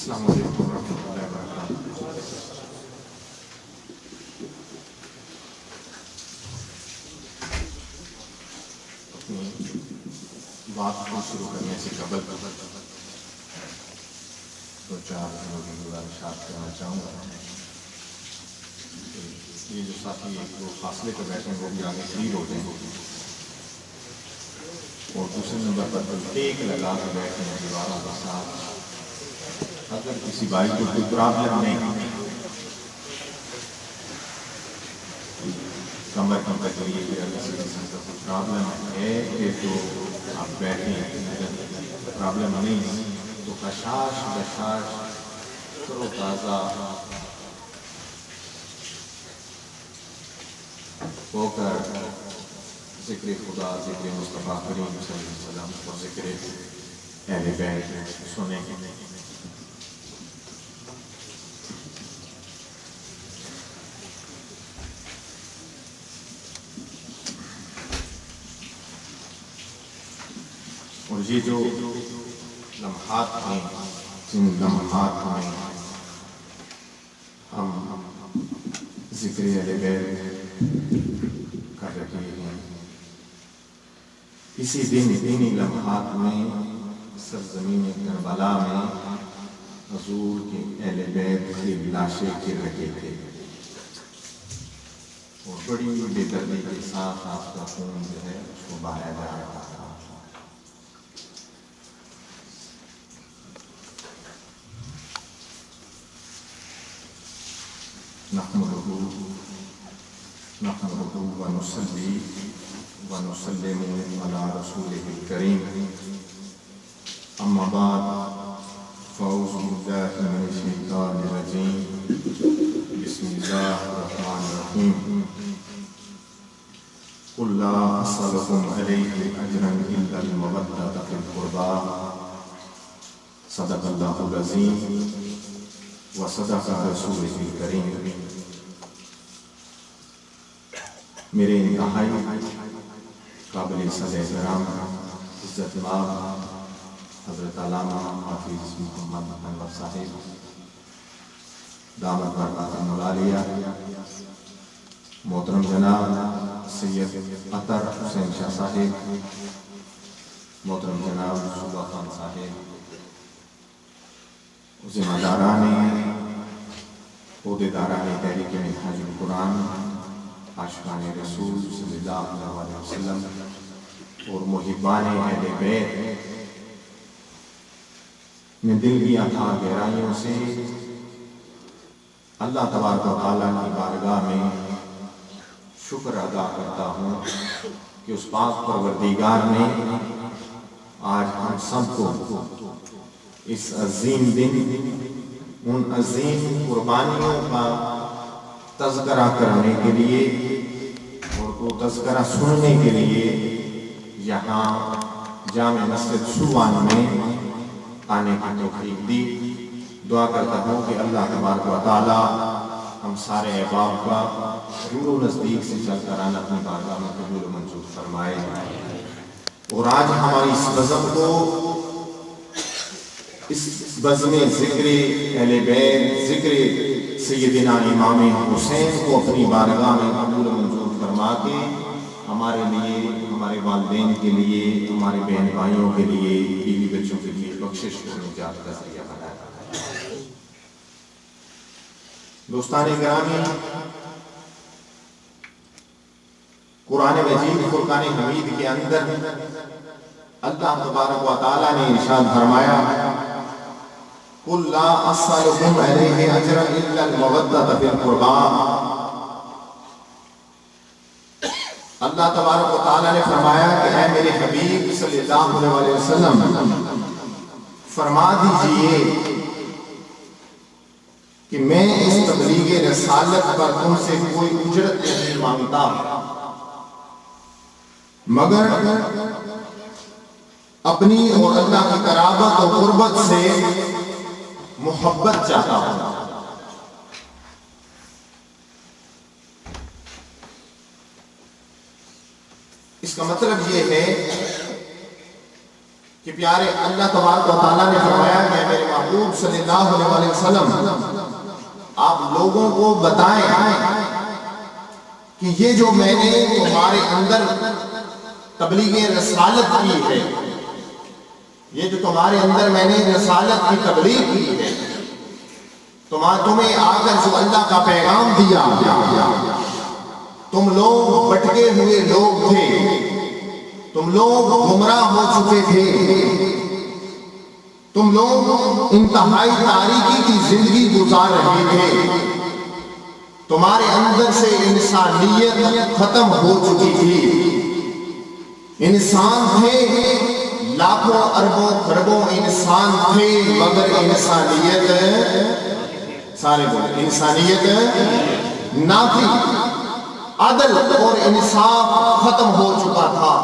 السلام علیکم ورحمۃ اللہ وبرکاتہ۔ اپنی بات کو شروع کرنے سے قبل دو چار گزارشات کرنا چاہوں گا۔ یہ جو ساتھی ایک دو فاصلے پر بیٹھے ہیں وہ بھی آگے کلیئر ہو جائیں، اور دوسرے نمبر پر ٹیک لگا کے بیٹھے ہیں دیواروں کے ساتھ۔ اگر کسی بھائی کو کوئی پرابلم نہیں، کمر کی تکلیف یا کسی قسم کا کوئی پرابلم ہے کہ تو آپ بیٹھیں، اگر پرابلم نہیں تو خشاش بشاش ترو تازہ ہو کر ذکر خدا، ذکر مصطفیٰ کریم صلی اللہ علیہ وسلم اور ذکر اہل بیت سنیں گے۔ اور یہ جو لمحات ہیں، جن لمحات میں ہم ذکر اہل بیت کر رہے ہیں، اسی دن انہی لمحات میں سرزمین کربلا میں حضور کے اہل بیت کی لاشیں گر رہے تھے، اور بڑی بے دردی کے ساتھ آپ کا خون جو ہے اس کو بہایا جا رہا تھا۔ نحمده ونصلي ونسلم على رسوله الكريم، أما بعد، فأعوذ بالله من الشيطان الرجيم، بسم الله الرحمن الرحيم، قل لا أسألكم عليه أجرا إلا المودة في القربى، صدق الله العظيم وصدق رسوله الكريم۔ میرے انتہائی قابل صدر احترام عزت مآب حضرت علامہ حافظ محمد انور صاحب دامت برکاتہ العالیہ، محترم جناب سید عطر حسین شاہ صاحب، محترم جناب صوبہ خان صاحب، ذمہ داران عہدیداران تحریک منہاج القرآن، عاشقان رسول صلی اللہ علیہ وسلم اور محبان اہل بیت، میں دل کی اتھاہ گہرائیوں سے اللہ تبارک و تعالیٰ کی بارگاہ میں شکر ادا کرتا ہوں کہ اس پاک پروردگار نے آج ہم سب کو اس عظیم دن، ان عظیم قربانیوں کا تذکرہ کرنے کے لیے اور وہ تذکرہ سننے کے لیے یہاں جامع مسجد سوان میں آنے کی توفیق دی۔ دعا کرتا ہوں کہ اللہ تبارک و تعالی ہم سارے احباب کا دور و نزدیک سے چل کر آنا اپنی بارگاہ میں قبول و منظور فرمائے، اور آج ہماری اس بزم کو، اس بزم ذکر اہل بیت، ذکر سیدنا امام حسین کو اپنی بارگاہ میں قبول و منظور فرما کے ہمارے لیے، ہمارے والدین کے لیے، ہمارے بہن بھائیوں کے لیے، بیوی بچوں کے لیے بخشش و نجات کا ذریعہ بنایا۔ دوستان گرامی، قرآن مجید فرقان حمید کے اندر اللہ تبارک و تعالیٰ نے ارشاد فرمایا، قل لا اسألكم عليه اجرا الا المودة في القربى۔ اللہ تبارک و تعالیٰ نے فرمایا کہ اے میرے حبیب صلی اللہ علیہ وسلم، فرما دیجئے کہ میں اس تبلیغ رسالت پر تم سے کوئی اجرت نہیں مانگتا، مگر اپنی اور اللہ کی قرابت اور قربت سے محبت چاہتا ہوں۔ اس کا مطلب یہ ہے کہ پیارے اللہ تبارک و تعالیٰ نے فرمایا کہ میرے محبوب صلی اللہ علیہ وسلم آپ لوگوں کو بتائیں کہ یہ جو میں نے تمہارے اندر تبلیغ رسالت کی ہے، یہ جو تمہارے اندر میں نے رسالت کی تبلیغ کی ہے، تمہیں آ کر جو اللہ کا پیغام دیا، تم لوگ بٹکے ہوئے لوگ تھے، تم لوگ گمراہ ہو چکے تھے، تم لوگ انتہائی تاریکی کی زندگی گزار رہے تھے، تمہارے اندر سے انسانیت ختم ہو چکی تھی، انسان تھے، لاکھوں اربوں خربوں انسان تھے، مگر انسانیت سارے بولے انسانیت نہ تھی، عدل اور انصاف ختم ہو چکا تھا،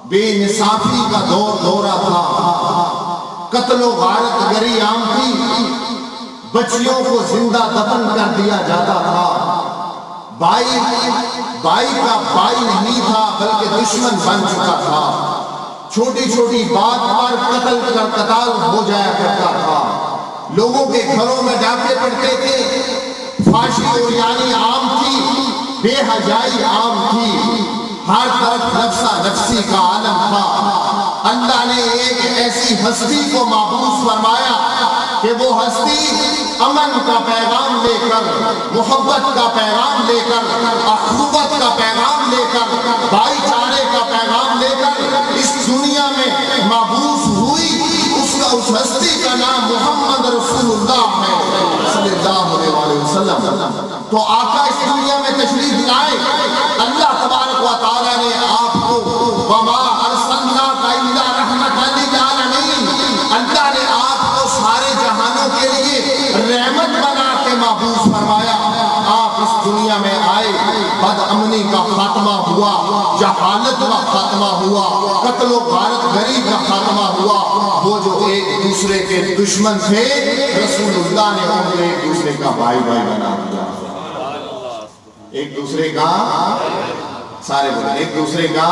بے انصافی کا دورہ تھا، قتل و غارت گری عام تھی، بچیوں کو زندہ دفن کر دیا جاتا تھا، بائی کا بائی نہیں تھا بلکہ دشمن بن چکا تھا، چھوٹی چھوٹی بات پر قتل ہو جایا کرتا تھا، لوگوں کے گھروں میں ڈاکے پڑتے تھے، فحاشی اور یعنی عام تھی، بے حیائی عام تھی، ہر طرف نفسا نفسی کا عالم تھا۔ اللہ نے ایک ایسی ہستی کو مبعوث فرمایا کہ وہ ہستی امن کا پیغام لے کر، محبت کا پیغام لے کر، اخوت کا پیغام لے کر، بھائی چارے کا پیغام لے کر اس دنیا میں مبعوث ہوئی۔ اس ہستی کا نام محمد رسول اللہ ہے صلی اللہ علیہ وسلم۔ تو آقا اس دنیا میں تشریف لائے، اللہ تبارک و تعالیٰ نے آپ کو وما ارسلناک الا رحمۃ للعالمین، اللہ نے آپ کو سارے جہانوں کے لیے رحمت بنا کے مبعوث فرمایا۔ آپ اس دنیا میں آئے، بد امنی کا خاتمہ ہوا، جہالت کا خاتمہ ہوا، قتل و غارت گری کا خاتمہ ہوا۔ وہ جو ایک دوسرے کے دشمن تھے، رسول اللہ نے انہیں ایک دوسرے کا بھائی بنا دیا، ایک دوسرے کا سارے بولے ایک دوسرے کا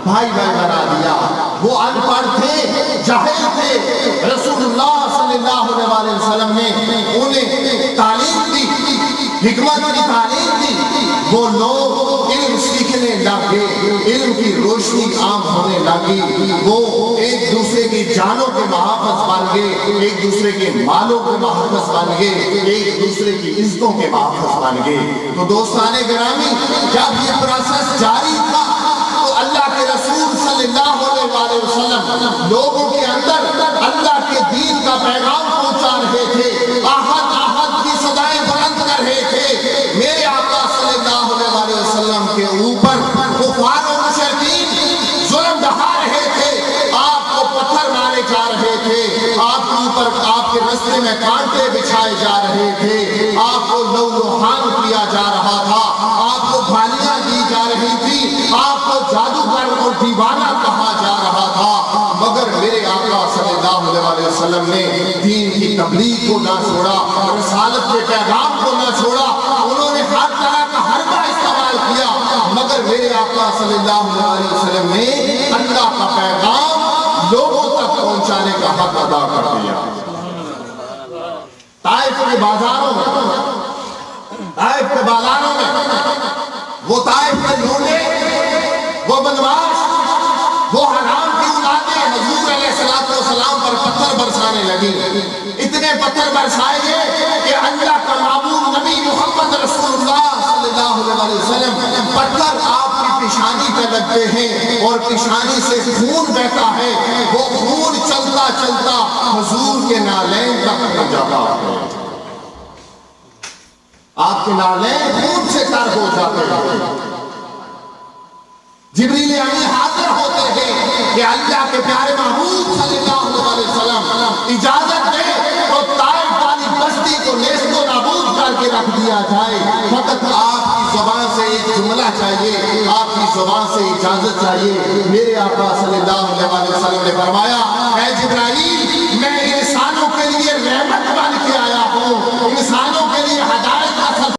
بھائی بنا دیا۔ وہ ان پڑھ تھے، جاہل تھے، رسول اللہ صلی اللہ علیہ وسلم نے انہیں تعلیم دی، حکمت کی تعلیم دی، وہ لوگ علم سیکھنے لگے، علم کی روشنی عام ہونے لگی، وہ ایک دوسرے کی جانوں کے محافظ بن گئے، ایک دوسرے کے مالوں کے محافظ بن گئے، ایک دوسرے کی عزتوں کے محافظ بن گئے۔ تو دوستان گرامی، جب یہ پروسیس جاری تھا تو اللہ کے رسول صلی اللہ علیہ وسلم لوگوں کے اندر اللہ کے دین کا پیغام پہنچا رہے تھے، احد احد کی صدائیں بلند کر رہے تھے۔ میرے آقا صلی اللہ علیہ وسلم کے اوپر کفار و مشرکین ظلم ڈھا رہے تھے، آپ کو پتھر مارے جا رہے تھے، آپ کے اوپر آپ کے رستے میں کانٹے بچھائے جا رہے تھے، آپ کو لو لوہان کیا جا رہا تھا، آپ کو گالیاں دی جا رہی تھی، آپ کو جادوگر اور دیوانہ کہا جا رہا تھا، مگر میرے آقا صلی اللہ علیہ وسلم نے دین کی تبلیغ کو نہ چھوڑا، رسالت کے پیغام کو نہ چھوڑا، انہوں نے ہر طرح کا حربہ استعمال کیا، مگر میرے آقا صلی اللہ علیہ وسلم نے اللہ کا پیغام لوگوں تک پہنچانے کا حق ادا کر دیا۔ طائف کے بازاروں میں وہ طائف کے لونڈے، وہ بدماش، وہ حرام کی اولادیں حضور علیہ السلام پر پتھر برسانے لگی، اتنے پتھر برسائے گئے کہ اللہ کا معبود نبی محمد رسول اللہ صلی اللہ علیہ وسلم، پتھر آپ کی پیشانی پہ لگتے ہیں اور پیشانی سے خون بہتا ہے، وہ خون چلتا چلتا حضور کے نالین تک پہنچ جاتا ہے، آپ کے نالین خون سے تر ہو جاتے ہیں۔ جبریل امین حاضر ہوتے ہیں کہ اللہ کے پیارے محبوب صلی اللہ علیہ وسلم اجازت دے اور طائف والی بستی کو نیست و نابود کر کے رکھ دیا جائے، فقط آپ کی زبان سے ایک جملہ چاہیے، آپ کی زبان سے اجازت چاہیے۔ میرے آقا صلی اللہ علیہ وسلم نے فرمایا، اے جبرائیل، میں انسانوں کے لیے رحمت